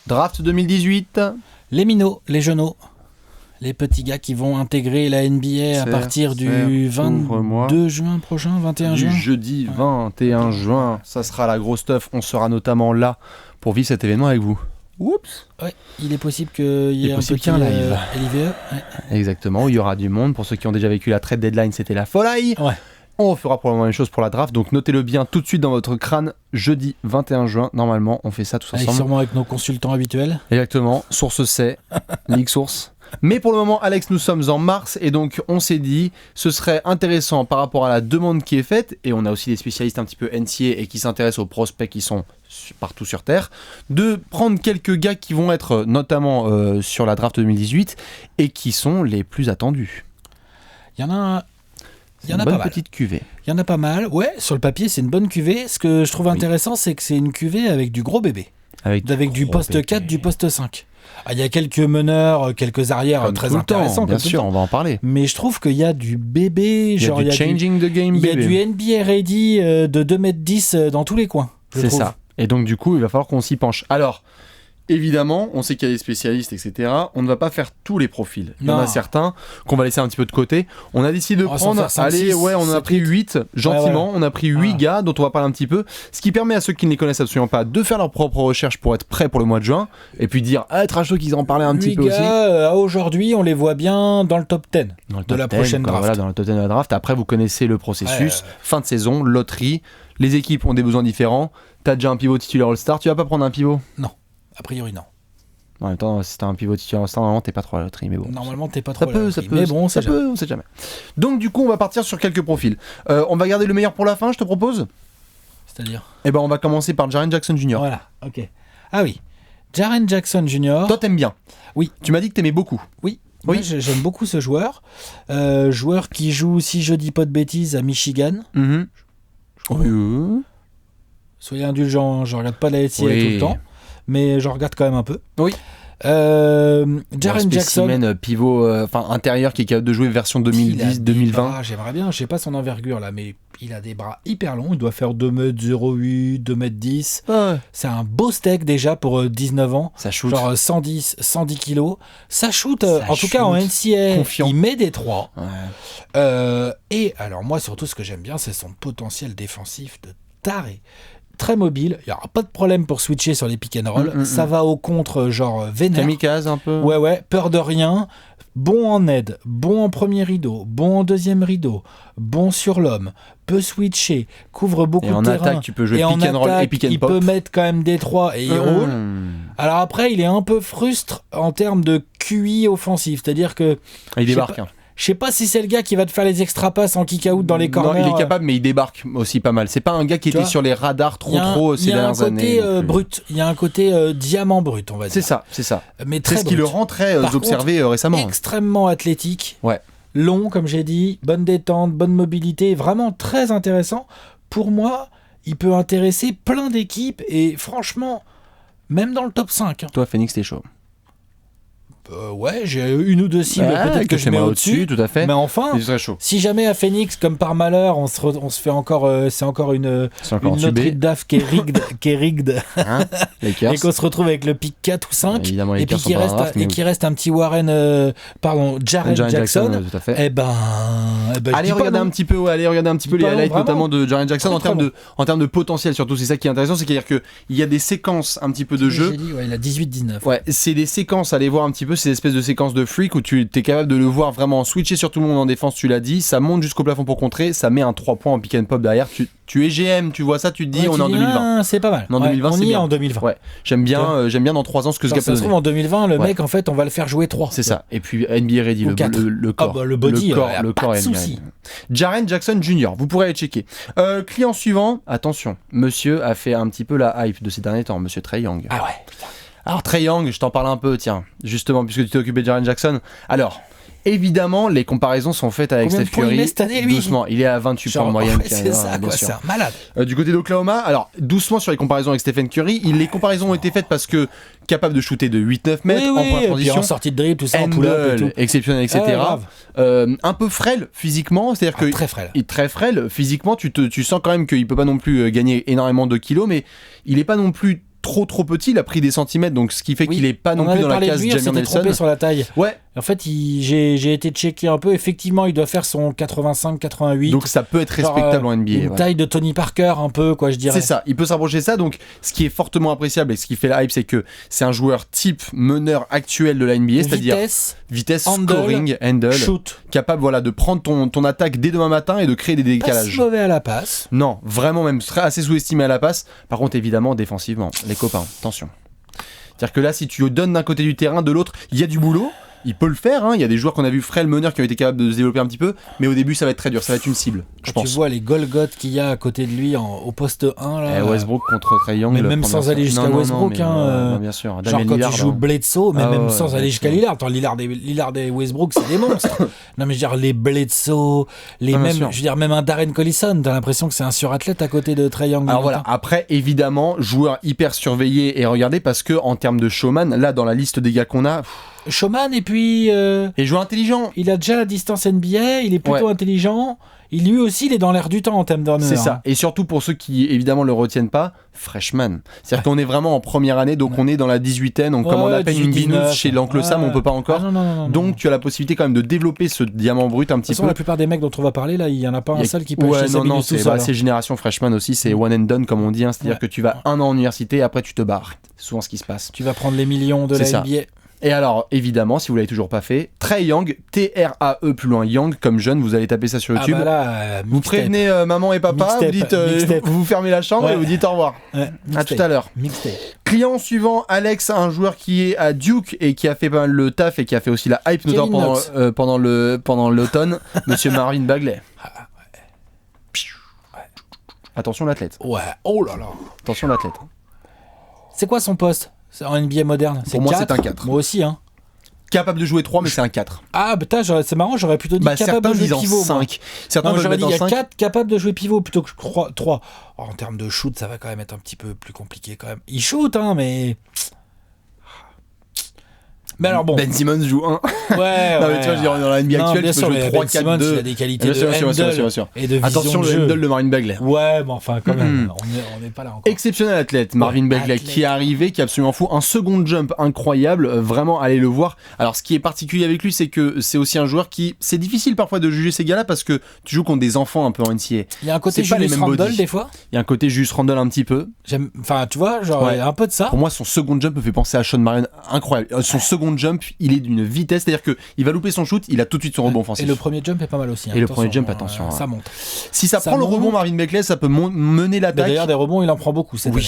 Draft 2018. Les minots, les genoux, les petits gars qui vont intégrer la NBA à partir du 22 juin prochain, 21 juin. Du jeudi 21 juin, ça sera la grosse stuff. On sera notamment là pour vivre cet événement avec vous. Oups. Ouais, il est possible qu'il y ait un petit live. LIVE. Ouais. Exactement, il y aura du monde. Pour ceux qui ont déjà vécu la trade deadline, c'était la folie. Ouais. On fera probablement la même chose pour la draft, donc notez-le bien tout de suite dans votre crâne. Jeudi 21 juin, normalement, on fait ça tous ensemble. Sûrement avec nos consultants habituels. Exactement, source C, Ligue Source. Mais pour le moment, Alex, nous sommes en mars et donc on s'est dit ce serait intéressant par rapport à la demande qui est faite, et on a aussi des spécialistes un petit peu NCA et qui s'intéressent aux prospects qui sont partout sur Terre, de prendre quelques gars qui vont être notamment sur la draft 2018 et qui sont les plus attendus. Il y en a pas mal. Petite cuvée. Il y en a pas mal. Ouais, sur le papier, c'est une bonne cuvée. Ce que je trouve intéressant, c'est que c'est une cuvée avec du gros bébé. Avec du poste 4, du poste 5. Il y a quelques meneurs, quelques arrières très intéressants. Bien sûr, on va en parler. Mais je trouve qu'il y a du bébé. Il y a du changing the game bébé. Il y a du NBA ready de 2,10 m dans tous les coins. C'est ça. Et donc, du coup, il va falloir qu'on s'y penche. Alors, évidemment, on sait qu'il y a des spécialistes, etc. On ne va pas faire tous les profils. Il y en a certains qu'on va laisser un petit peu de côté. On a décidé de prendre... on en a pris 8, gentiment. On a pris 8 gars dont on va parler un petit peu. Ce qui permet à ceux qui ne les connaissent absolument pas de faire leur propre recherche pour être prêts pour le mois de juin. Et puis dire, trash talk, qu'ils en parlaient un petit peu aussi. Aujourd'hui, on les voit bien dans le top 10 de la prochaine draft. Voilà, dans le top 10 de la draft. Après, vous connaissez le processus. Fin de saison, loterie. Les équipes ont des besoins différents. T'as déjà un pivot titulaire All-Star. Tu vas pas prendre un pivot ? Non. A priori, non. En même temps, si t'as un pivot titulaire All-Star, normalement, t'es pas trop à la loterie, mais bon. Normalement, t'es pas trop à la loterie. Mais bon, on sait jamais. Donc, du coup, on va partir sur quelques profils. On va garder le meilleur pour la fin, je te propose. C'est-à-dire ? Eh ben, on va commencer par Jaren Jackson Jr. Voilà, ok. Ah oui, Jaren Jackson Jr. Toi, t'aimes bien ? Oui. Tu m'as dit que t'aimais beaucoup ? Oui. Moi, j'aime beaucoup ce joueur. Joueur qui joue, si je dis pas de bêtises, à Michigan. Soyez indulgents, je regarde pas la NCAA tout le temps, mais je regarde quand même un peu. Oui. Jaren Jackson, pivot intérieur qui est capable de jouer version 2010-2020. J'aimerais bien, je sais pas son envergure là, mais il a des bras hyper longs, il doit faire 2m08, 2m10. Ouais. C'est un beau steak déjà pour 19 ans. Ça shoot. Genre 110 kilos. Ça shoot, en tout cas en NCAA, confiant. Il met des 3. Ouais. Et alors moi surtout ce que j'aime bien, c'est son potentiel défensif de taré. Très mobile, il n'y aura pas de problème pour switcher sur les pick and roll. Ça va au contre, genre vénère. Kamikaze un peu. Ouais, peur de rien. Bon en aide, bon en premier rideau, bon en deuxième rideau, bon sur l'homme, peut switcher, couvre beaucoup de terrain. Et en attaque, tu peux jouer pick and roll et pick and pop. Il peut mettre quand même des 3 et il roule. Alors après, il est un peu frustre en termes de QI offensif, c'est-à-dire que... Il débarque. Je sais pas si c'est le gars qui va te faire les extra passes en kick-out dans les corners. Non, il est capable, mais il débarque aussi pas mal. C'est pas un gars qui était sur les radars trop ces dernières années. Il y a un côté brut, il y a un côté diamant brut, on va dire. C'est ça. Mais très c'est ce qui le rend très observé récemment. Extrêmement athlétique. Ouais. Long, comme j'ai dit, bonne détente, bonne mobilité, vraiment très intéressant. Pour moi, il peut intéresser plein d'équipes et franchement, même dans le top 5. Toi, Phoenix, t'es chaud. Ouais, j'ai une ou deux cibles peut-être que je mets au-dessus, tout à fait. Mais enfin, si jamais à Phoenix, comme par malheur, on se fait encore, c'est encore une loterie de DAF qui est rigged, hein, et qu'on se retrouve avec le pick 4 ou 5, évidemment, et puis qu'il reste un petit Jaren Jackson, tout à fait. Eh ben allez regarder un petit peu les highlights, notamment de Jaren Jackson en termes de potentiel, surtout. C'est ça qui est intéressant, c'est-à-dire qu'il y a des séquences un petit peu de jeu. Il a 18-19. Ouais, c'est des séquences, allez voir un petit peu. Ces espèces de séquences de freak où tu es capable de le voir vraiment switcher sur tout le monde en défense, tu l'as dit, ça monte jusqu'au plafond pour contrer, ça met un 3 points en pick and pop derrière, tu es GM, tu vois ça, tu te dis on est en 2020. C'est pas mal. En 2020, on c'est y bien. est en 2020. Ouais, j'aime bien dans 3 ans ce que ce gars peut donner. Ça se trouve en 2020, le mec en fait, on va le faire jouer 3. C'est ça. Et puis NBA ready, le corps, le body, le corps est bien. Jaren Jackson Jr., vous pourrez aller checker. Client suivant, attention, monsieur a fait un petit peu la hype de ces derniers temps, monsieur Trae Young. Ah ouais, putain. Alors Trae Young, je t'en parle un peu, tiens, justement, puisque tu t'es occupé de Jaren Jackson. Alors, évidemment, les comparaisons sont faites avec Steph Curry. Cette année, lui doucement, il est à 28 points de moyenne. C'est ça, quoi, c'est un malade. Du côté d'Oklahoma, alors, doucement sur les comparaisons avec Stephen Curry, les comparaisons ont été faites parce que capable de shooter de 8-9 mètres en point de transition, en sortie de dribble, tout ça, en pull-up et tout. Exceptionnel, etc. Un peu frêle physiquement, c'est-à-dire que très frêle. Il est très frêle physiquement, tu sens quand même qu'il peut pas non plus gagner énormément de kilos, mais il est pas non plus trop petit, il a pris des centimètres, donc ce qui fait qu'il est pas non plus dans la case Jamir Nelson. Trompé sur la taille. Ouais. En fait, j'ai été checké un peu. Effectivement, il doit faire son 85-88. Donc ça peut être respectable en NBA. Une taille de Tony Parker, un peu, quoi, je dirais. C'est ça, il peut s'approcher de ça. Donc ce qui est fortement appréciable et ce qui fait la hype, c'est que c'est un joueur type meneur actuel de la NBA, c'est-à-dire vitesse, scoring, handle, shoot. Capable de prendre ton attaque dès demain matin et de créer des décalages. Pas mauvais à la passe. Non, vraiment même assez sous-estimé à la passe. Par contre, évidemment, défensivement, les copains, attention. C'est-à-dire que là, si tu donnes d'un côté du terrain, de l'autre, il y a du boulot. Il peut le faire, hein. Il y a des joueurs qu'on a vu frêle meneur qui ont été capables de se développer un petit peu, mais au début ça va être très dur, ça va être une cible, je pense. Tu vois les Golgoth qu'il y a à côté de lui au poste 1 là. Westbrook contre Trae Young. Mais même sans aller jusqu'à Westbrook, bien sûr. Genre quand tu joues Bledsoe, mais même sans aller jusqu'à Lillard. Attends, Lillard et Westbrook, c'est des monstres. Non mais je veux dire les Bledsoe, même un Darren Collison, t'as l'impression que c'est un surathlète à côté de Trae Young. Alors voilà, après évidemment, joueur hyper surveillé et regardé parce que en termes de showman, là dans la liste des gars qu'on a. Showman et puis et joueur intelligent. Il a déjà la distance NBA, il est plutôt intelligent. Lui aussi, il est dans l'air du temps en termes d'honneur. C'est ça. Et surtout pour ceux qui évidemment le retiennent pas, freshman. C'est-à-dire qu'on est vraiment en première année, donc on est dans la 18aine, on commande à peine une binouse chez l'oncle Sam, on peut pas encore. Donc tu as la possibilité quand même de développer ce diamant brut un petit peu. La plupart des mecs dont on va parler là, il y en a pas un seul qui peut acheter sa binouse tout seul. C'est génération freshman aussi, c'est one and done comme on dit, hein. C'est-à-dire que tu vas un an en université et après tu te barres. C'est souvent ce qui se passe. Tu vas prendre les millions de la NBA. Et alors, évidemment, si vous l'avez toujours pas fait, Trae Young, T-R-A-E plus loin Young, comme jeune, vous allez taper ça sur YouTube. Vous prévenez maman et papa, vous dites, vous fermez la chambre et vous dites au revoir. À tout à l'heure. Client suivant, Alex, un joueur qui est à Duke et qui a fait pas mal le taf et qui a fait aussi la hype, notamment pendant l'automne, monsieur Marvin Bagley. Attention l'athlète. Ouais, oh là là. Attention l'athlète. C'est quoi son poste ? C'est en NBA moderne. Pour moi, c'est un 4. Moi aussi, hein. Capable de jouer 3, mais c'est un 4. Ah, putain, c'est marrant, j'aurais plutôt dit capable de jouer pivot. 5. Certains j'aurais dit il y a 4 capable de jouer pivot plutôt que 3. Oh, en termes de shoot, ça va quand même être un petit peu plus compliqué quand même. Il shoot, hein, mais. Mais alors bon. Ben Simmons joue 1. Ouais, non, mais tu vois, je dirais, dans la NBA actuelle, tu peux jouer 3, 4, 2. Il a des qualités de handle et de vision. Attention, le handle de Marvin Bagley. Ouais, mais enfin, quand même, on n'est pas là encore. Exceptionnel athlète, Marvin Bagley, qui est arrivé, qui est absolument fou. Un second jump incroyable, vraiment, allez le voir. Alors, ce qui est particulier avec lui, c'est que c'est aussi un joueur qui. C'est difficile parfois de juger ces gars-là parce que tu joues contre des enfants un peu en NCAA. Il y a un côté Julius Randle, des fois. Il y a un côté Julius Randle un petit peu. Enfin, tu vois, genre, il y a un peu de ça. Pour moi, son second jump me fait penser à Sean Marion, incroyable. Son second jump, il est d'une vitesse, c'est-à-dire qu'il va louper son shoot, il a tout de suite son rebond offensif. Et le premier jump est pas mal aussi. Et le premier jump, attention. Ça monte. Si ça prend le rebond, Marvin Bagley, ça peut mener l'attaque. D'ailleurs, des rebonds, il en prend beaucoup cette année.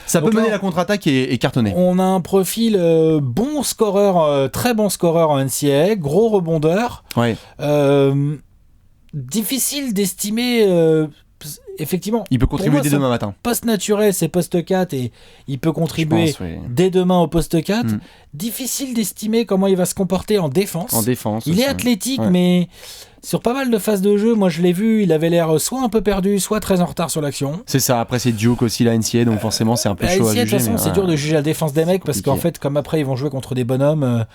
Ça peut mener la contre-attaque et cartonner. On a un profil bon scoreur, très bon scoreur en NCAA, gros rebondeur. Ouais. Difficile d'estimer. Effectivement, il peut contribuer dès demain matin. Poste naturel, c'est poste 4 et il peut contribuer dès demain au poste 4. Difficile d'estimer comment il va se comporter en défense. Il est athlétique, mais sur pas mal de phases de jeu, moi je l'ai vu, il avait l'air soit un peu perdu, soit très en retard sur l'action. C'est ça, après c'est Duke aussi la NCAA, donc forcément c'est un peu chaud à juger. De toute façon, c'est dur de juger la défense des mecs parce qu'en fait, comme après ils vont jouer contre des bonhommes.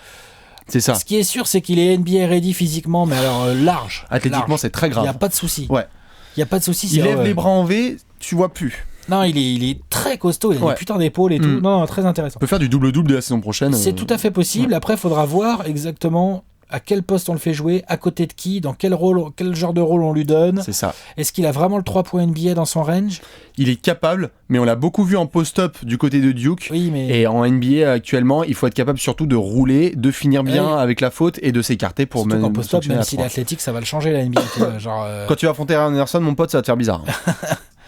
C'est ça. Ce qui est sûr, c'est qu'il est NBA ready physiquement, mais alors large. Athlétiquement, c'est très grave. Il n'y a pas de souci. Ouais. Il n'y a pas de souci. Il lève les bras en V, tu vois plus. Non, il est très costaud, il a des putains d'épaules et tout. Non, très intéressant. On peut faire du double-double de la saison prochaine. C'est tout à fait possible. Après, il faudra voir exactement à quel poste on le fait jouer, à côté de qui, dans quel genre de rôle on lui donne. C'est ça. Est-ce qu'il a vraiment le 3 points NBA dans son range ? Il est capable, mais on l'a beaucoup vu en post-up du côté de Duke. Oui, mais... Et en NBA actuellement, il faut être capable surtout de rouler, de finir bien avec la faute et de s'écarter pour surtout qu'en post-up, même s'il est athlétique, ça va le changer la NBA. Quand tu vas affronter Aaron Anderson, mon pote, ça va te faire bizarre.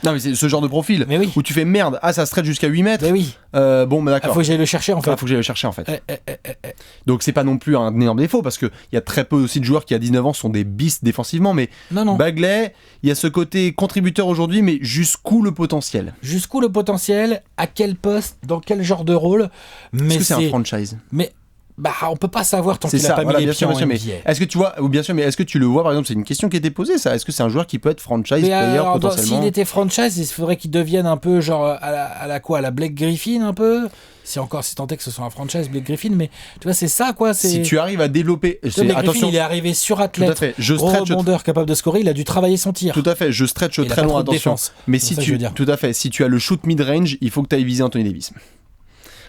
Non mais c'est ce genre de profil où tu fais merde, ça stretch jusqu'à 8 mètres. Mais oui. Bon, bah d'accord. Faut que j'aille le chercher en fait. Faut que j'aille le chercher en fait. Donc c'est pas non plus un énorme défaut parce qu'il y a très peu aussi de joueurs qui à 19 ans sont des beasts défensivement, mais non. Bagley, il y a ce côté contributeur aujourd'hui, mais jusqu'où le potentiel ? À quel poste, dans quel genre de rôle ? Est-ce que c'est un franchise ? Mais on peut pas savoir tant qu'il a pas mis les pieds en NBA. Est-ce que tu vois, ou bien sûr, mais est-ce que tu le vois, par exemple, c'est une question qui a été posée, ça. Est-ce que c'est un joueur qui peut être franchise player potentiellement? S'il était franchise, il faudrait qu'il devienne un peu genre à la Blake Griffin un peu. Si tant est que ce soit un franchise Blake Griffin, mais tu vois, c'est ça quoi. Si tu arrives à développer, attention, il est arrivé surathlète, rebondeur, capable de scorer, il a dû travailler son tir. Tout à fait, je stretch très loin, attention. Mais si tu as le shoot mid-range, il faut que tu ailles viser Anthony Davis.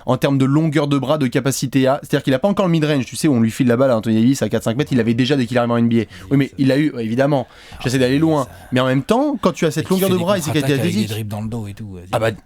En termes de longueur de bras, de capacité à... C'est-à-dire qu'il n'a pas encore le mid-range, tu sais, où on lui file la balle à Anthony Davis à 4-5 mètres, il l'avait déjà dès qu'il arrive en NBA. Oui, mais il l'a eu, évidemment. J'essaie d'aller loin. Mais en même temps, quand tu as cette longueur de bras et ces qualités athlétiques... des dribbles dans le dos et tout.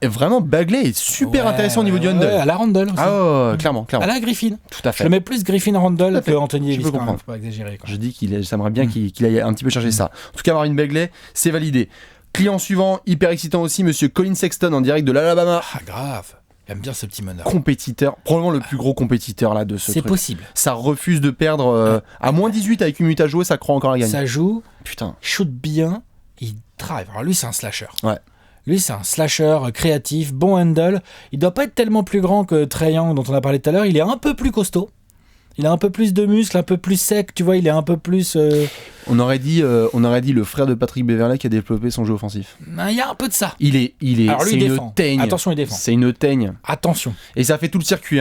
Vraiment, Bagley est super intéressant au niveau du handle. À la Randle aussi. Clairement. À la Griffin. Tout à fait. Je mets plus Griffin-Randle que Anthony Davis. Je peux comprendre. Faut pas exagérer. Je dis ça aimerait bien qu'il aille un petit peu chercher ça. En tout cas, Marvin Bagley, c'est validé. Client suivant, hyper excitant aussi, monsieur Colin Sexton en direct de l'Alabama. Grave. J'aime bien ce petit meneur. Compétiteur, probablement le plus gros compétiteur là de ce truc. C'est possible. Ça refuse de perdre à moins 18 avec une minute à jouer, ça croit encore à gagner. Ça joue. Putain. Shoot bien, il drive. Alors lui c'est un slasher. Ouais. Lui c'est un slasher créatif, bon handle. Il doit pas être tellement plus grand que Trae Young dont on a parlé tout à l'heure. Il est un peu plus costaud. Il a un peu plus de muscles, un peu plus sec, tu vois, il est un peu plus... On aurait dit le frère de Patrick Beverley qui a développé son jeu offensif. Il y a un peu de ça. Il est Alors lui, c'est il une défend. teigne. Attention, il défend. C'est une teigne. Attention. Et ça fait tout le circuit.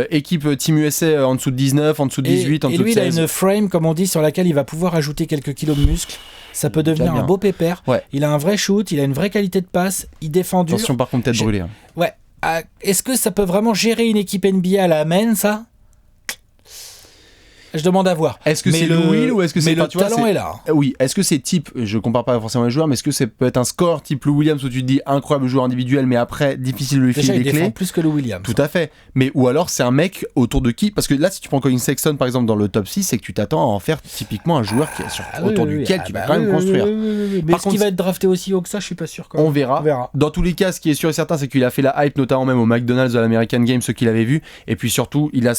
Équipe Team USA en dessous de 19, en dessous de 18, en dessous de 16. Et lui, il a une frame, comme on dit, sur laquelle il va pouvoir ajouter quelques kilos de muscles. Ça peut devenir un beau pépère. Ouais. Il a un vrai shoot, il a une vraie qualité de passe, il défend dur. Attention par contre, tête brûlée. Ouais. Est-ce que ça peut vraiment gérer une équipe NBA à la main, ça ? Je demande à voir. Est-ce que c'est le Will ou est-ce que c'est... Mais le talent est là. Oui, est-ce que c'est type, je compare pas forcément les joueurs, mais est-ce que ça peut être un score type Lou Williams où tu te dis incroyable joueur individuel, mais après difficile de lui filer des clés. Il défend plus que Lou Williams. Tout à fait. Mais ou alors c'est un mec autour de qui, parce que là si tu prends Colin Sexton par exemple dans le top 6, c'est que tu t'attends à en faire typiquement un joueur qui est autour duquel tu vas quand même construire. Mais est-ce qu'il va être drafté aussi haut que ça, je suis pas sûr. On verra. Dans tous les cas, ce qui est sûr et certain, c'est qu'il a fait la hype notamment même au McDonald's de l'American Game, ceux qui l'avaient vu, et puis surtout il a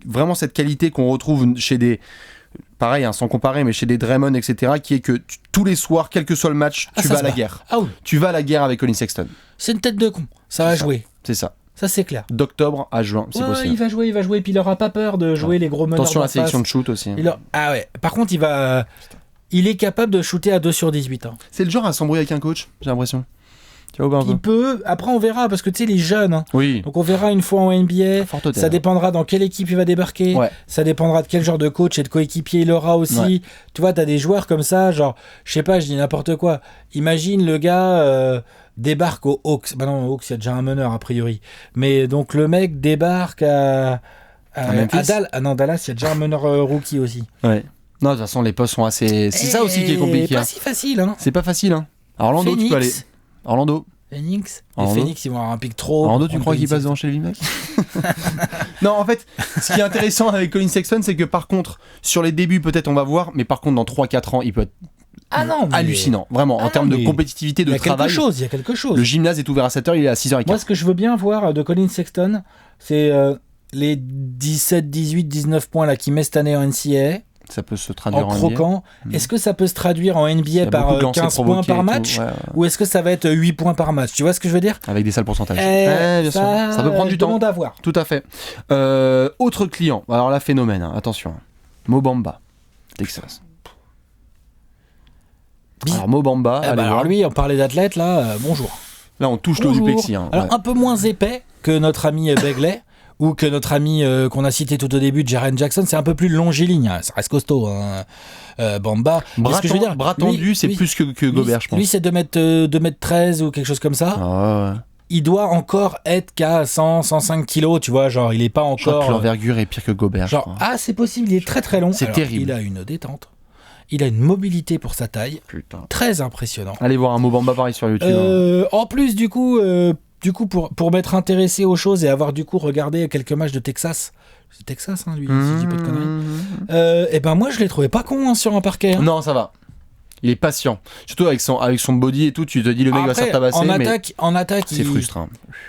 vraiment cette qualité qu'on retrouve chez des... Pareil, sans comparer, mais chez des Draymond, etc., qui est que tous les soirs, quel que soit le match, tu vas à la guerre. Ah oui. Tu vas à la guerre avec Colin Sexton. C'est une tête de con. Ça va jouer. C'est ça. Ça, c'est clair. D'octobre à juin, c'est possible. Il va jouer, puis il aura pas peur de jouer les gros meneurs. Attention à la sélection de shoot aussi. Ah ouais. Par contre, il est capable de shooter à 2 sur 18. Hein. C'est le genre à s'embrouiller avec un coach, j'ai l'impression. Il peut, après on verra, parce que tu sais, les jeunes, hein. Oui. Donc on verra une fois en NBA, ça dépendra dans quelle équipe il va débarquer, ça dépendra de quel genre de coach et de coéquipier il aura aussi. Ouais. Tu vois, t'as des joueurs comme ça, genre, je sais pas, je dis n'importe quoi. Imagine le gars débarque aux Hawks. Bah non, aux Hawks, il y a déjà un meneur a priori. Mais donc le mec débarque à Dallas, il y a déjà un meneur rookie aussi. Ouais. Non, de toute façon, les postes sont assez. C'est ça aussi qui est compliqué. C'est pas si facile, hein. C'est pas facile, hein. À Orlando, Phoenix. Tu peux aller. Orlando. Phoenix. Les Phoenix, ils vont avoir un pic trop. Orlando, tu crois qu'il passe devant chez les mecs? Non, en fait, ce qui est intéressant avec Colin Sexton, c'est que par contre, sur les débuts, peut-être on va voir, mais par contre, dans 3-4 ans, il peut être hallucinant. Vraiment, en termes de compétitivité, de travail. Il y a quelque chose. Le gymnase est ouvert à 7h, il est à 6h15. Moi, ce que je veux bien voir de Colin Sexton, c'est les 17, 18, 19 points là, qu'il met cette année en NCAA. Ça peut se traduire en croquant. NBA. Est-ce que ça peut se traduire en NBA par 15 points par match ou est-ce que ça va être 8 points par match? Tu vois ce que je veux dire? Avec des sales pourcentages. Bien sûr. Ça peut prendre du temps. Demande à voir. Tout à fait. Autre client. Alors là, phénomène. Hein. Attention. Mo Bamba, Texas. Alors Mo Bamba. Alors lui, on parlait d'athlète là. Bonjour. Là, on touche le duplexi. Hein. Alors un peu moins épais que notre ami Bagley. Ou que notre ami qu'on a cité tout au début, Jaren Jackson, c'est un peu plus longiligne. Hein. Ça reste costaud, hein. Bamba. Ce que je veux dire, bras tendu, c'est plus que Gobert, je pense. Lui, c'est 2m13 ou quelque chose comme ça. Ah ouais. Il doit encore être qu'à 100, 105 kilos, tu vois. Genre, il est pas encore. Je crois que l'envergure est pire que Gobert. Genre, c'est possible, il est très très long. C'est terrible. Il a une détente. Il a une mobilité pour sa taille. Putain. Très impressionnant. Allez voir un Mo Bamba pareil sur YouTube. En plus, du coup, pour m'être intéressé aux choses et avoir du coup regardé quelques matchs de Texas, c'est Texas, hein, lui, si je dis pas de conneries. Et ben moi, je l'ai trouvé pas con sur un parquet. Hein. Non, ça va. Il est patient. Surtout avec son body et tout, tu te dis le mec va se faire tabasser. En attaque, c'est frustrant.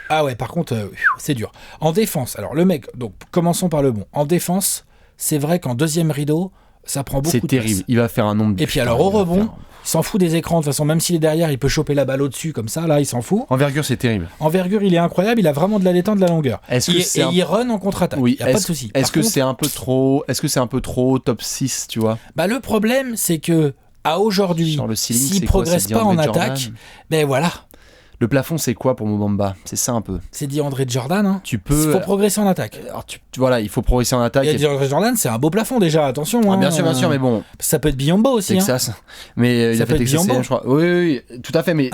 Ah ouais, par contre, c'est dur. En défense, alors le mec, donc commençons par le bon. En défense, c'est vrai qu'en deuxième rideau, Ça prend beaucoup de place. C'est terrible. Il va faire un nombre de... Et puis alors, au rebond, il s'en fout des écrans. De toute façon, même s'il est derrière, il peut choper la balle au-dessus, comme ça. Là, il s'en fout. Envergure, c'est terrible. Envergure, il est incroyable. Il a vraiment de la détente, de la longueur. Il run en contre-attaque. Oui, il n'y a pas de souci. Est-ce que c'est un peu trop top 6, tu vois? Le problème, c'est que à aujourd'hui, s'il ne progresse pas en attaque, ben voilà. Le plafond, c'est quoi pour Mo Bamba? C'est ça un peu. C'est DeAndre Jordan. Hein. Il faut progresser en attaque. Alors, voilà, il faut progresser en attaque. Et DeAndre Jordan, c'est un beau plafond déjà, attention. Ah, bien sûr, mais bon. Ça peut être Biombo aussi. Texas. Mais il a fait Texas AM, je crois. Oui, tout à fait. Mais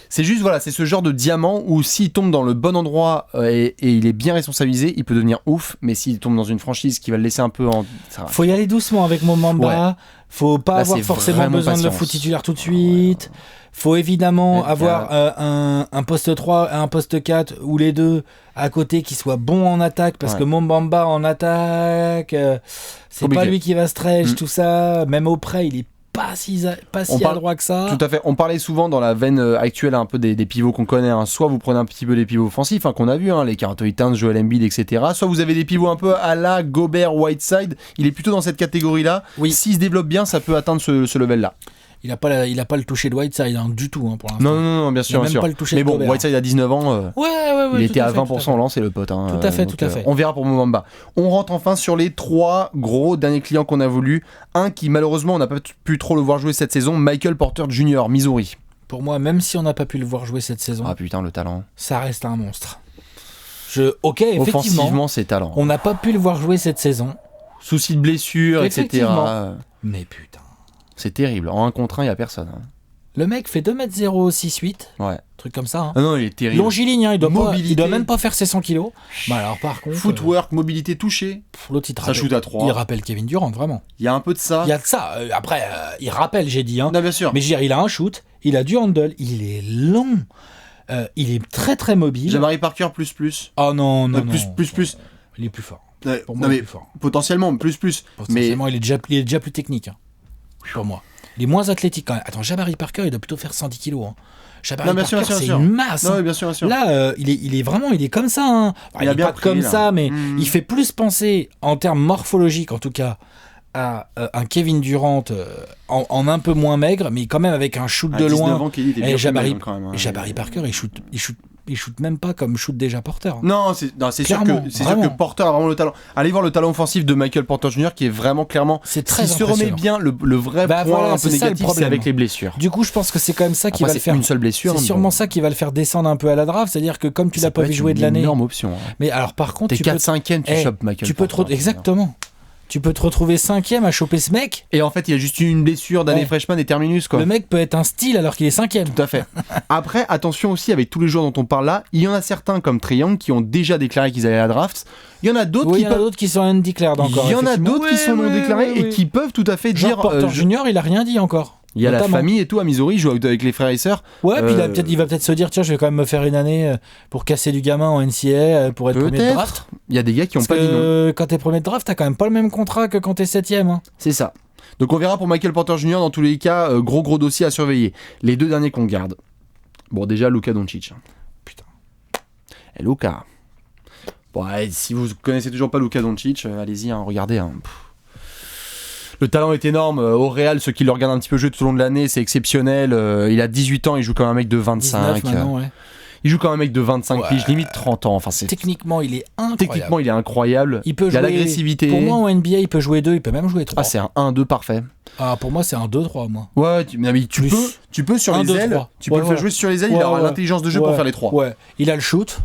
c'est juste, voilà, c'est ce genre de diamant où s'il tombe dans le bon endroit et il est bien responsabilisé, il peut devenir ouf. Mais s'il tombe dans une franchise qui va le laisser un peu en. Faut y aller doucement avec Mo Bamba. Faut pas avoir forcément besoin de le foutre titulaire tout de suite. Faut évidemment avoir un poste 3 et un poste 4 ou les deux à côté qui soient bons en attaque parce que Mo Bamba en attaque, c'est pas lui qui va stretch, tout ça. Même au près, il est pas si adroit que ça. Tout à fait. On parlait souvent dans la veine actuelle un peu des pivots qu'on connaît. Hein. Soit vous prenez un petit peu les pivots offensifs qu'on a vu, les Carl Anthony Towns, Joel Embiid, etc. Soit vous avez des pivots un peu à la Gobert, Whiteside. Il est plutôt dans cette catégorie-là. Oui. S'il se développe bien, ça peut atteindre ce level-là. Il a pas le toucher de Whiteside du tout pour l'instant. Non, bien sûr. Pas le toucher mais bon, Gobert. Whiteside à 19 ans, il était à 20% lancé le pote. Tout à fait. On verra pour Mo Bamba. On rentre enfin sur les 3 gros derniers clients qu'on a voulu. Un qui malheureusement on n'a pas pu trop le voir jouer cette saison, Michael Porter Jr., Missouri. Pour moi, même si on n'a pas pu le voir jouer cette saison, le talent. Ça reste un monstre. Effectivement. Offensivement, c'est talent. On n'a pas pu le voir jouer cette saison. Soucis de blessure, etc. Mais putain. C'est terrible. En 1 contre 1, il n'y a personne. Le mec fait 2m0, 6-8. Ouais. Truc comme ça. Non, il est terrible. Longiligne, il doit même pas faire ses 100 kilos. Alors par contre. Footwork, mobilité touchée. L'autre, ça shoot à 3. Il rappelle Kevin Durant, vraiment. Il y a un peu de ça. Il y a de ça. Après, il rappelle, j'ai dit. Non, bien sûr. Mais je veux dire, il a un shoot, il a du handle, il est long. Il est très très mobile. Jabari Parker plus. Oh non. Plus. Il est plus fort. Pour moi, il est plus fort. Potentiellement, plus. Potentiellement, il est déjà plus technique. Pour moi. Il est moins athlétique quand même. Attends, Jabari Parker, il doit plutôt faire 110 kilos. Jabari Parker, c'est une masse. Non, bien sûr. Là, il est comme ça. Il est pas comme ça, mais il fait plus penser, en termes morphologiques en tout cas, à un Kevin Durant en un peu moins maigre, mais quand même avec un shoot de loin. Et Jabari Parker, il shoot même pas comme shoot déjà Porter. Non, c'est sûr que Porter a vraiment le talent. Allez voir le talent offensif de Michael Porter Jr. qui est vraiment clairement. C'est très impressionnant. Se remet bien, le vrai point un peu négatif, c'est avec les blessures. Du coup, je pense que c'est quand même ça qui va le faire. Une seule blessure. C'est sûrement ça qui va le faire descendre un peu à la draft, c'est-à-dire que comme tu l'as pas vu jouer de l'année. C'est une énorme option. Mais alors par contre, t'es 4-5e, tu chopes Michael Porter. Exactement. Tu peux te retrouver 5e à choper ce mec. Et en fait, il y a juste une blessure d'année freshman et terminus, quoi. Le mec peut être un style alors qu'il est 5e. Tout à fait. Après, attention aussi, avec tous les joueurs dont on parle là, il y en a certains comme Trae Young qui ont déjà déclaré qu'ils allaient à la draft. Il y en a d'autres qui sont undeclared encore. Il y en a d'autres qui sont non déclarés et qui peuvent tout à fait dire. Porter Junior, il a rien dit encore. Il y a notamment la famille et tout à Missouri, il joue avec les frères et sœurs. Ouais, puis il va peut-être se dire tiens, je vais quand même me faire une année pour casser du gamin en NCAA pour être premier de draft. Il y a des gars qui ont pas dit non. Quand t'es premier de draft, t'as quand même pas le même contrat que quand t'es 7e. Hein. C'est ça. Donc on verra pour Michael Porter Jr. dans tous les cas, gros dossier à surveiller. Les 2 derniers qu'on garde. Bon, déjà Luka Doncic. Putain. Et Luka. Bon, si vous connaissez toujours pas Luka Doncic, allez-y, regardez. Le talent est énorme. Au Real, ceux qui le regardent un petit peu jouer tout au long de l'année, c'est exceptionnel. Il a 18 ans, il joue comme un mec de 25. 19 maintenant, ouais. Il joue comme un mec de 25 piges, limite 30 ans. Enfin, Techniquement, il est incroyable. Techniquement, il est incroyable. Il a l'agressivité. Pour moi, en NBA, il peut jouer 2, il peut même jouer 3. Ah, c'est un 1-2 parfait. Ah, pour moi, c'est un 2-3, moi. Ouais, tu peux sur les ailes. Tu peux le faire jouer sur les ailes. Il a l'intelligence de jeu pour faire les 3. Ouais, il a le shoot.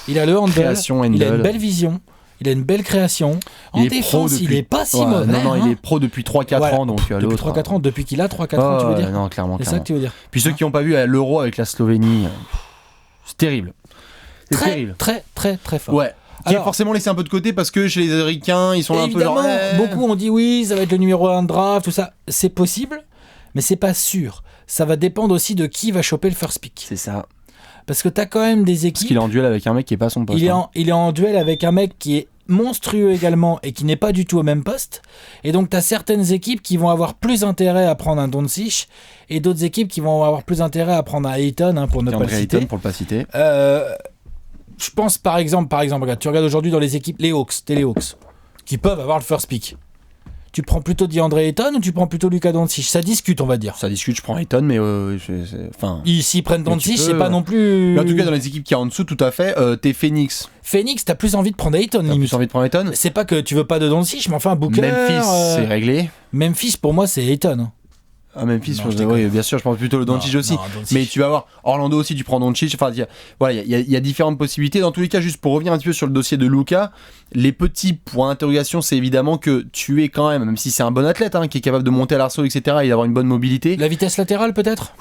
Il a le handle. Il a une belle vision. Il a une belle création. En défense, il est pas si mauvais. Non, il est pro depuis 3-4 ans. Donc, depuis 3-4 ans, depuis qu'il a 3-4 ans, tu veux dire. Non, clairement. C'est ça que tu veux dire. Puis ceux qui n'ont pas vu à l'Euro avec la Slovénie, c'est terrible. C'est terrible. Très fort. Ouais. Qui est forcément laissé un peu de côté parce que chez les Américains, ils sont un peu genre. Beaucoup ont dit oui, ça va être le numéro 1 de draft, tout ça. C'est possible, mais c'est pas sûr. Ça va dépendre aussi de qui va choper le first pick. C'est ça. Parce que t'as quand même des équipes. Parce qu'il est en duel avec un mec qui est pas son poste. Il est en duel avec un mec qui est monstrueux également et qui n'est pas du tout au même poste. Et donc t'as certaines équipes qui vont avoir plus intérêt à prendre un Doncic et d'autres équipes qui vont avoir plus intérêt à prendre un Ayton, pour ne pas le citer. Pour le pas citer. Je pense par exemple, regarde, tu regardes aujourd'hui dans les équipes les Hawks, qui peuvent avoir le first pick. Tu prends plutôt DeAndre Ayton ou tu prends plutôt Luka Doncic? Ça discute, on va dire. Ça discute, je prends Ayton, mais s'ils prennent Doncic, c'est pas non plus. Mais en tout cas, dans les équipes qui sont en dessous, tout à fait, t'es Phoenix. Phoenix, t'as plus envie de prendre Ayton, limite. Plus envie de prendre Ayton. C'est pas que tu veux pas de Doncic, mais enfin, Booker. Memphis, c'est réglé. Memphis, pour moi, c'est Ayton. Ah, Memphis, oui, bien sûr, je pense plutôt le Doncic aussi. Mais tu vas voir, Orlando aussi, tu prends Doncic. Enfin, il y a différentes possibilités. Dans tous les cas, juste pour revenir un petit peu sur le dossier de Luka, les petits points d'interrogation, c'est évidemment que tu es quand même si c'est un bon athlète, qui est capable de monter à l'arceau, etc., et d'avoir une bonne mobilité. La vitesse latérale, peut-être.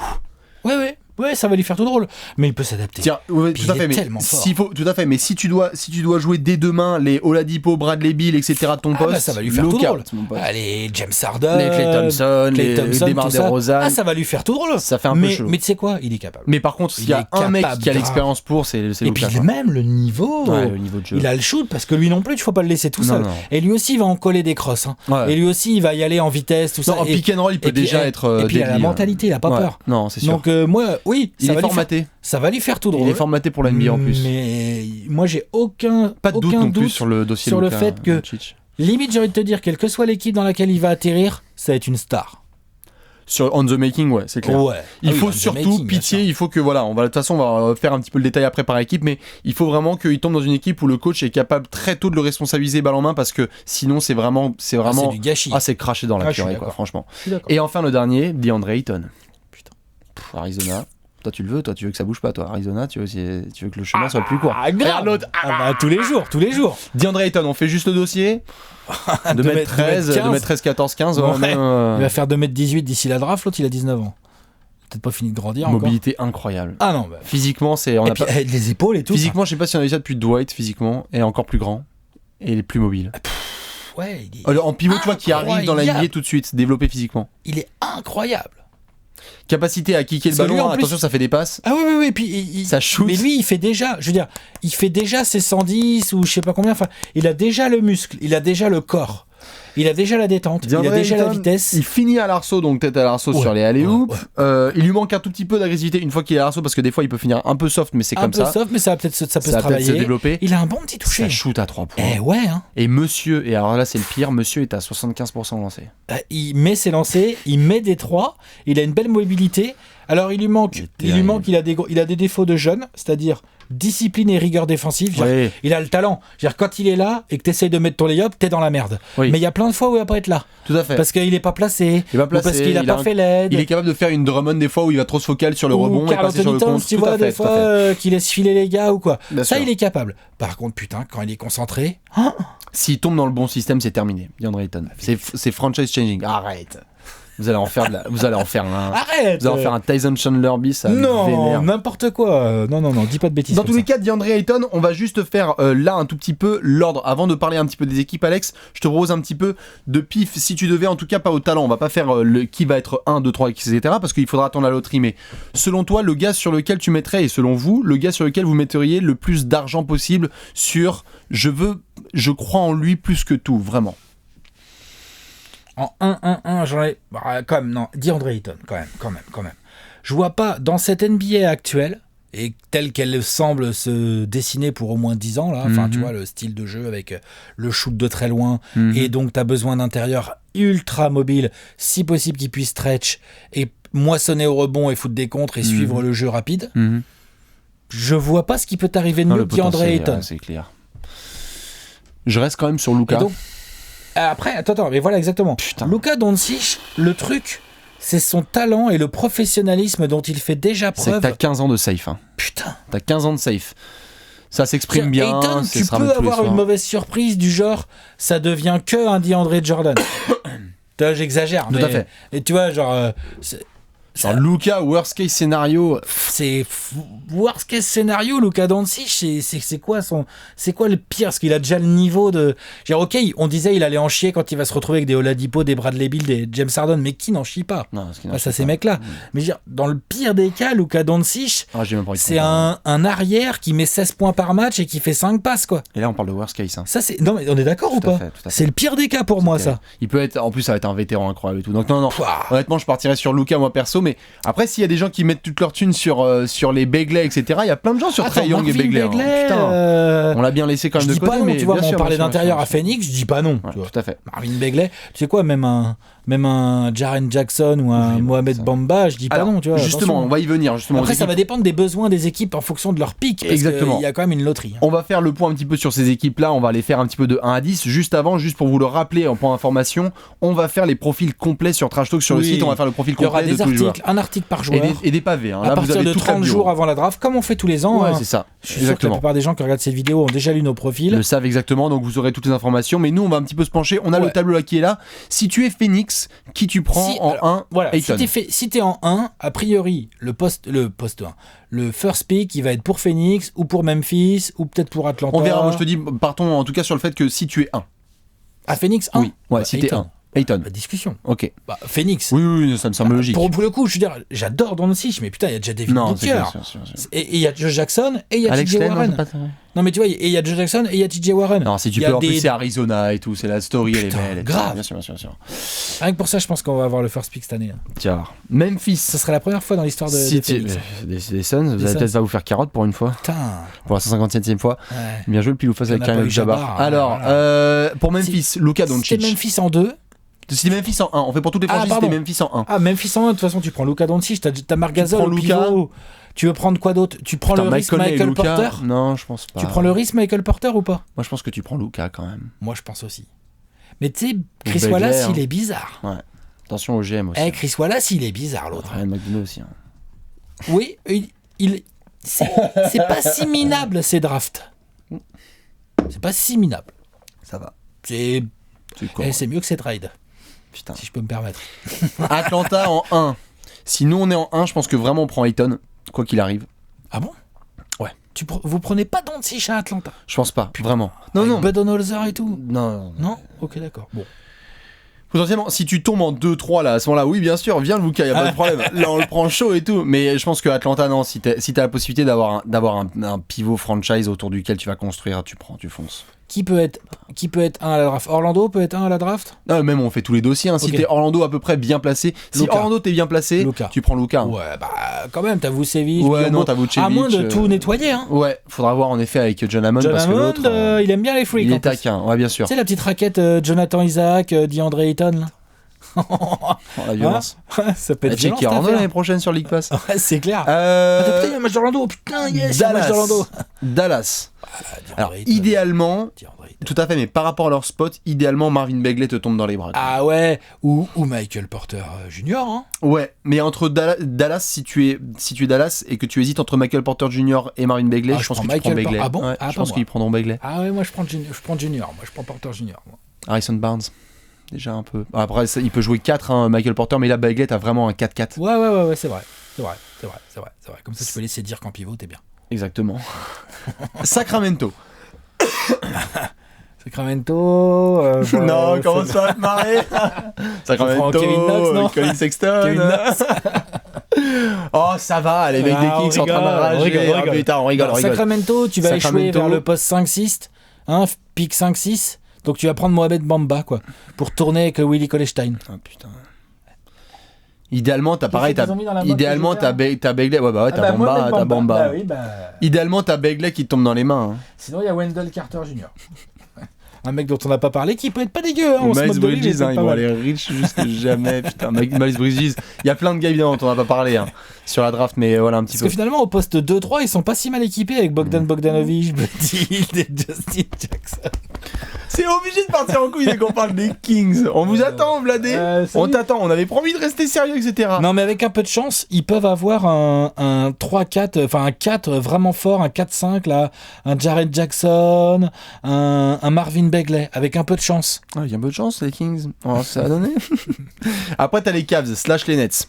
Ouais, ça va lui faire tout drôle, mais il peut s'adapter. Tiens, tout à fait, tout à fait, mais si tu dois jouer dès demain les Oladipo, Bradley Beal, etc. de ton poste, ça va lui faire tout drôle. Les James Harden, les Klay Thompson, les DeMar DeRozan, ça va lui faire tout drôle. Ça fait un peu chaud. Mais tu sais quoi, il est capable. Mais par contre, s'il y a un mec qui a l'expérience pour, c'est Luka. Et puis même le niveau de jeu. Il a le shoot parce que lui non plus, il faut pas le laisser tout seul. Et lui aussi, il va en coller des crosses. Et lui aussi, il va y aller en vitesse, tout ça. En pick and roll, il peut déjà être. Et puis il a la mentalité, il a pas peur. Non, c'est sûr. Donc moi, oui, il est formaté. Ça va lui faire tout drôle. Il est formaté pour la NBA en plus. Mais moi, j'ai aucun doute non plus sur le dossier sur le fait que, limite, j'ai envie de te dire, quelle que soit l'équipe dans laquelle il va atterrir, ça va être une star. Sur On the Making, ouais, c'est clair. Il faut surtout pitié, il faut que de toute façon, on va faire un petit peu le détail après par équipe, mais il faut vraiment qu'il tombe dans une équipe où le coach est capable très tôt de le responsabiliser balle en main, parce que sinon c'est vraiment c'est du gâchis. C'est craché dans la purée, quoi, franchement. Et enfin le dernier, DeAndre Ayton. Putain. Arizona. Toi tu veux que ça bouge pas, toi Arizona, tu veux que le chemin soit le plus court. Tous les jours. DeAndre Ayton, on fait juste le dossier. 2m13, 14, 15. Il va faire 2m18 d'ici la draft, l'autre il a 19 ans. Peut-être pas fini de grandir. Mobilité incroyable. Ah non, physiquement, les épaules et tout. Physiquement, je sais pas si on a vu ça depuis Dwight, physiquement, et encore plus grand. Et il est plus mobile. En pivot, tu vois, qui arrive dans la NBA tout de suite, développé physiquement. Il est incroyable. Capacité à kicker le ballon, attention, ça fait des passes. Ah oui, puis ça shoot. Mais lui, il fait déjà ses 110 ou je sais pas combien. Enfin, il a déjà le muscle, il a déjà le corps, il a déjà la détente, il a déjà la vitesse. Il finit à l'arceau, donc tête à l'arceau sur les alley-oops. Il lui manque un tout petit peu d'agressivité une fois qu'il est à l'arceau, parce que des fois il peut finir un peu soft, mais c'est comme ça. Un peu soft, mais ça peut se travailler. Se développer. Il a un bon petit toucher. Ça shoot à 3 points. Et monsieur, et alors là c'est le pire, monsieur est à 75% lancé. Il met ses lancers, il met des 3, il a une belle mobilité. Alors il a des défauts de jeune, c'est-à-dire discipline et rigueur défensive. Il a le talent. Quand il est là et que tu essayes de mettre ton lay-up, t'es dans la merde. Mais il y a plein de fois où il va pas être là. Tout à fait. Parce qu'il est pas placé. Ou parce qu'il a pas fait l'aide. Il est capable de faire une Drummond des fois où il va trop se focal sur le rebond et passer sur le contre. Tu vois, des fois qu'il laisse filer les gars ou quoi. Ça, il est capable. Par contre, putain, quand il est concentré. S'il tombe dans le bon système, c'est terminé. DeAndre Ayton. C'est franchise changing. Arrête. Vous allez en faire un. Arrête. Vous allez en faire un Tyson Chandler bis. Non, n'importe quoi. Non, dis pas de bêtises. Dans tous les cas, DeAndre Ayton, on va juste faire là un tout petit peu l'ordre. Avant de parler un petit peu des équipes, Alex, je te propose un petit peu de pif. Si tu devais, en tout cas pas au talent, on va pas faire qui va être 1, 2, 3, etc. Parce qu'il faudra attendre la loterie. Mais selon toi, le gars sur lequel tu mettrais, et selon vous, le gars sur lequel vous metteriez le plus d'argent possible sur je crois en lui plus que tout, vraiment. En 1-1-1, j'en ai. Quand même, non. DeAndre Ayton, quand même. Je vois pas, dans cette NBA actuelle, et telle qu'elle semble se dessiner pour au moins 10 ans, là, tu vois, le style de jeu avec le shoot de très loin, et donc t'as besoin d'intérieur ultra mobile, si possible qu'il puisse stretch, et moissonner au rebond et foutre des contres et suivre le jeu rapide. Je vois pas ce qui peut t'arriver de mieux que DeAndre Ayton. C'est clair. Je reste quand même sur Luka. Après, attends, mais voilà exactement. Luka Doncic, le truc, c'est son talent et le professionnalisme dont il fait déjà preuve. C'est que t'as 15 ans de safe. Putain. T'as 15 ans de safe. Ça s'exprime bien. Ayton, tu peux avoir une mauvaise surprise du genre, ça devient que un DeAndre Jordan. J'exagère. Tout à fait. Et tu vois, genre... Luka, worst case scénario. C'est worst case scénario, Luka Doncic, c'est quoi le pire? Parce qu'il a déjà le niveau de. Ok, on disait il allait en chier quand il va se retrouver avec des Oladipo, des Bradley Beal, des James Harden, mais qui n'en chie pas? Ces mecs-là. Mais dans le pire des cas, Luka Doncic, c'est un arrière qui met 16 points par match et qui fait 5 passes, quoi. Et là, on parle de worst case. Ça, non, mais on est d'accord ou pas? C'est le pire des cas pour moi, ça. Il peut être, en plus, ça va être un vétéran incroyable et tout. Donc non. Honnêtement, je partirais sur Luka, moi perso. mais après, s'il y a des gens qui mettent toute leur thune sur les Begley, etc., il y a plein de gens sur Trae Young et Begley. Putain, on l'a bien laissé quand même de côté. Je dis pas non, tu vois, on parlait d'intérieur à Phoenix, je dis pas non. Ouais, tout à fait. Marvin Begley, tu sais quoi, même un Jaren Jackson ou un Mohamed Bamba, je dis pas non, tu vois. Justement, attention. On va y venir. Après, ça va dépendre des besoins des équipes en fonction de leur pic. Exactement. Il y a quand même une loterie. On va faire le point un petit peu sur ces équipes-là. On va les faire un petit peu de 1 à 10. Juste avant, juste pour vous le rappeler en point information, on va faire les profils complets sur Trash Talk sur le site. On va faire le profil complet de tous les joueurs. Un article par joueur. Et des pavés. À partir de 30 jours avant la draft, comme on fait tous les ans. Ouais, c'est ça. Je suis sûr que la plupart des gens qui regardent cette vidéo ont déjà lu nos profils. Le savent exactement, donc vous aurez toutes les informations. Mais nous, on va un petit peu se pencher. On a le tableau là qui est là. Si tu es Phoenix, qui tu prends en 1 voilà, si t'es en 1, a priori, le poste 1, le first pick, il va être pour Phoenix ou pour Memphis ou peut-être pour Atlanta. On verra, moi je te dis, partons en tout cas sur le fait que si tu es 1. À Phoenix 1 Oui, ouais, si t'es 1. Ayton. Pas de discussion. Ok. Phoenix. Oui, ça me semble logique. Pour le coup, je veux dire, j'adore Doncic, mais putain, il y a déjà Devin Booker. Et il y a Joe Jackson et il y a TJ Warren. Non, mais tu vois, et il y a Joe Jackson et il y a TJ Warren. Non, si tu peux, en plus, c'est Arizona et tout, c'est la story, elle est belle. Grave. Bien sûr. Rien que pour ça, je pense qu'on va avoir le first pick cette année. Tiens, Memphis. Ça serait la première fois dans l'histoire des Suns. Vous allez peut-être vous faire carotte pour une fois. Putain. Pour la 157e fois. Ouais. Bien joué le pile ou face avec Karim Jabbar. Alors, pour Memphis, Luka Doncic. C'est Memphis en 2. C'est Memphis en 1. On fait pour toutes les franchises, c'était Memphis en 1. Ah, Memphis en 1, de toute façon, tu prends Luka Doncic, t'as Marc Gasol, pivot. Tu veux prendre quoi d'autre? Tu prends le risque Michael Porter? Non, je pense pas. Tu prends le risque Michael Porter ou pas? Moi, je pense que tu prends Luka quand même. Moi, je pense aussi. Mais tu sais, Chris Wallace, il est bizarre. Ouais. Attention au GM aussi. Chris Wallace, il est bizarre, l'autre. Ryan McDonough aussi. Oui, c'est pas si minable, ces drafts. C'est pas si minable. Ça va. C'est mieux que ces trades. Putain. Si je peux me permettre. Atlanta en 1. Si nous on est en 1, je pense que vraiment on prend Ayton, quoi qu'il arrive. Ah bon? Ouais. Vous prenez pas Doncic à Atlanta? Je pense pas, vraiment. Non. Budenholzer et tout? Non. Ok, d'accord. Bon. Potentiellement, si tu tombes en 2-3 là, à ce moment-là, oui, bien sûr, viens le Luka, y a pas de problème. Là, on le prend chaud et tout. Mais je pense que Atlanta, non, si t'as la possibilité d'avoir un pivot franchise autour duquel tu vas construire, tu fonces. Qui peut être 1 à la draft? Orlando peut être 1 à la draft? Non, même on fait tous les dossiers. Si t'es Orlando à peu près bien placé, si Orlando t'es bien placé, tu prends Luka. Ouais, quand même, t'as Vucevic. Ouais, non, t'as Vucevic. À moins de tout nettoyer. Ouais, faudra voir en effet avec John Hammond. Parce que l'autre, il aime bien les freaks. Il est taquin, ouais, bien sûr. Tu sais, la petite raquette Jonathan Isaac, DeAndre Ayton, là. La violence. Ça peut être violent. Orlando l'année prochaine sur League Pass. Ouais, c'est clair. Putain, il y a un match d'Orlando. Putain, yes, un match d'Orlando. Dallas. Alors, idéalement, tout à fait, mais par rapport à leur spot, idéalement, Marvin Bagley te tombe dans les bras. Ah ouais, ou Michael Porter Jr. Hein. Ouais, mais entre Dallas, si tu es Dallas et que tu hésites entre Michael Porter Jr. et Marvin Bagley, je pense que tu prends Bagley. Ah bon? Ouais, je pense qu'ils prendront Bagley. Ah ouais, moi je prends Junior. Moi je prends Porter Jr. Harrison Barnes. Déjà un peu. Après, il peut jouer 4, Michael Porter, mais là, Bagley, t'as vraiment un 4-4. Ouais, c'est vrai. Comme ça, tu peux laisser dire qu'en pivot, t'es bien. Exactement. Sacramento. Non, commence pas à te marrer. Sacramento, Kevin Knox, non? Colin Sexton. Oh, ça va, les mecs des Kings sont en train de rager. Putain, on rigole. Sacramento, tu vas échouer vers le poste 5-6, pick 5-6. Donc tu vas prendre Mohamed Bamba, quoi, pour tourner avec Willie Cauley-Stein. Ah putain. Idéalement, t'as Bagley. Ouais, t'as Bamba, t'as Bamba. Idéalement, t'as Bagley qui te tombe dans les mains. Sinon, il y a Wendell Carter Jr. Un mec dont on n'a pas parlé, qui peut être pas dégueu. Miles Bridges, ils vont aller riches jusque jamais. Putain, Miles Bridges. Il y a plein de gars, évidemment, dont on n'a pas parlé sur la draft, mais voilà un petit peu. Parce que finalement, au poste 2-3, ils sont pas si mal équipés avec Bogdanovic, Buddy Hield et Justin Jackson. C'est obligé de partir en couille dès qu'on parle des Kings. On vous attend, Vladé. On t'attend. On avait promis de rester sérieux, etc. Non, mais avec un peu de chance, ils peuvent avoir un 3-4, enfin un 4 vraiment fort, un 4-5, là, un Jared Jackson, un Marvin Bagley, avec un peu de chance. Il y a un peu de chance, les Kings. Oh, ça va donner. Après, t'as les Cavs / les Nets.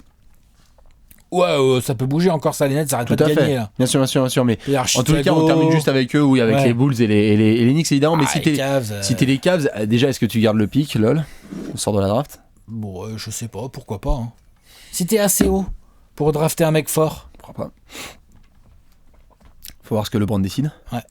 Ouais, ça peut bouger encore ça, les Nets, ça arrête pas de gagner là. Bien sûr. Mais en tous les cas, on termine juste avec eux, oui, avec les Bulls et les Knicks évidemment. Mais si t'es les Cavs, déjà, est-ce que tu gardes le pick, lol? On sort de la draft? Bon, je sais pas, pourquoi pas. Si t'es assez haut pour drafter un mec fort. Je crois pas. Faut voir ce que LeBron décide. Ouais.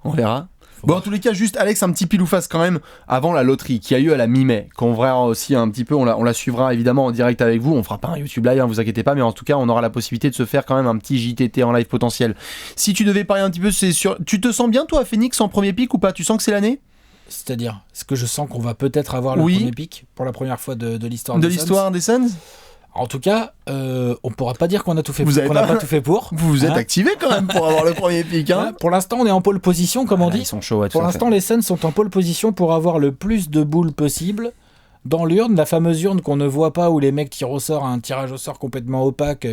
On verra. Bon, en tous les cas, juste Alex, un petit pile ou face quand même avant la loterie qui a eu à la mi-mai, qu'on verra aussi un petit peu, on la suivra évidemment en direct avec vous. On fera pas un YouTube live, vous inquiétez pas, mais en tout cas, on aura la possibilité de se faire quand même un petit JTT en live potentiel. Si tu devais parler un petit peu, c'est sûr. Tu te sens bien, toi, Phoenix, en premier pick ou pas? Tu sens que c'est l'année? C'est-à-dire, est-ce que je sens qu'on va peut-être avoir le premier pick pour la première fois de l'histoire des Suns? En tout cas, on pourra pas dire qu'on a tout fait. Qu'on n'a pas tout fait pour. Vous vous êtes activé quand même pour avoir le premier pick. Hein. Pour l'instant, on est en pole position, comme on dit. Ils sont chauds. Pour l'instant, les Suns sont en pole position pour avoir le plus de boules possible dans l'urne, la fameuse urne qu'on ne voit pas où les mecs tirent au sort, un tirage au sort complètement opaque.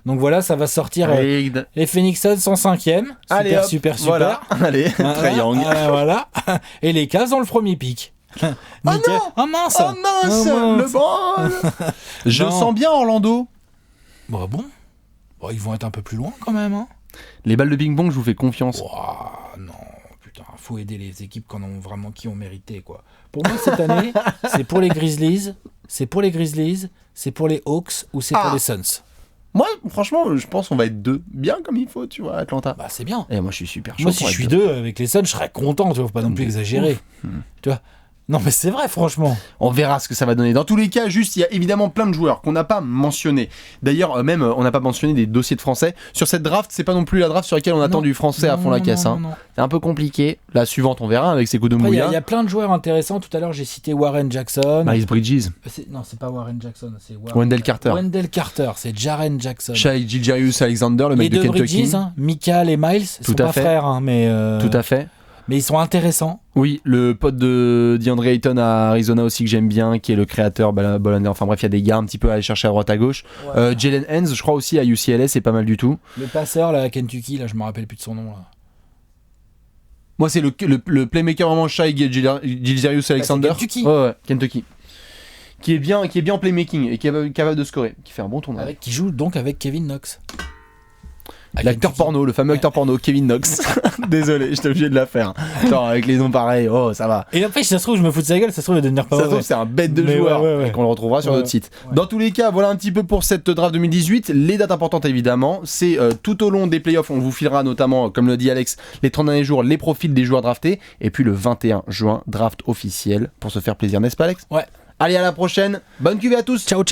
Donc voilà, ça va sortir les Phoenix Suns en 5e. Allez, super. Voilà. Allez, Trae Young. Voilà. Et les Cavs ont le premier pick. Oh mince, le ball. Je sens bien Orlando. Bon, ils vont être un peu plus loin quand même. Hein. Les balles de ping-pong, je vous fais confiance. Non, putain, faut aider les équipes qui ont mérité, quoi. Pour moi, cette année, c'est pour les Grizzlies, c'est pour les Hawks ou c'est pour les Suns. Moi, franchement, je pense qu'on va être 2 bien comme il faut, tu vois, Atlanta. Bah, c'est bien. Et moi, je suis super chaud. Moi, si je suis 2 avec les Suns, je serais content, tu vois, faut pas non plus exagérer. Tu vois. Non mais c'est vrai, franchement. On verra ce que ça va donner. Dans tous les cas, juste, il y a évidemment plein de joueurs qu'on n'a pas mentionnés. D'ailleurs, même, on n'a pas mentionné des dossiers de français. Sur cette draft, c'est pas non plus la draft sur laquelle on attend du français à fond la caisse. Non. C'est un peu compliqué. La suivante, on verra avec ses coups de mouilla. Il y a plein de joueurs intéressants. Tout à l'heure, j'ai cité Warren Jackson. Miles Bridges. Non, c'est pas Warren Jackson. C'est Wendell Carter. Wendell Carter, c'est Jaren Jackson. Shai Gilgeous-Alexander, le mec de Kentucky. Bridges, Michael et Miles, ils sont pas frères, mais... Tout à fait. Mais ils sont intéressants. Oui, le pote de DeAndre Ayton à Arizona aussi que j'aime bien, qui est le créateur, Bolander. Enfin bref, il y a des gars un petit peu à aller chercher à droite à gauche. Ouais. Jalen Hens, je crois aussi à UCLA, c'est pas mal du tout. Le passeur là, à Kentucky, là, je me rappelle plus de son nom là. Moi, c'est le playmaker vraiment Shai Gilgeous-Alexander. Kentucky. Ouais, Kentucky. Qui est bien en playmaking et qui est capable de scorer, qui fait un bon tournoi. Qui joue donc avec Kevin Knox. L'acteur porno, le fameux acteur porno, Kevin Knox. Désolé, j'étais obligé de la faire. Attends, avec les noms pareils, ça va. Et après, si ça se trouve, je me fous de sa gueule, ça se trouve, il va devenir pas. Ça se trouve, c'est un bête de joueur et qu'on le retrouvera sur notre site. Ouais. Dans tous les cas, voilà un petit peu pour cette draft 2018. Les dates importantes, évidemment, c'est tout au long des playoffs, on vous filera notamment, comme le dit Alex, les 30 derniers jours, les profils des joueurs draftés. Et puis le 21 juin, draft officiel pour se faire plaisir, n'est-ce pas, Alex? Ouais. Allez, à la prochaine. Bonne cuvée à tous. Ciao.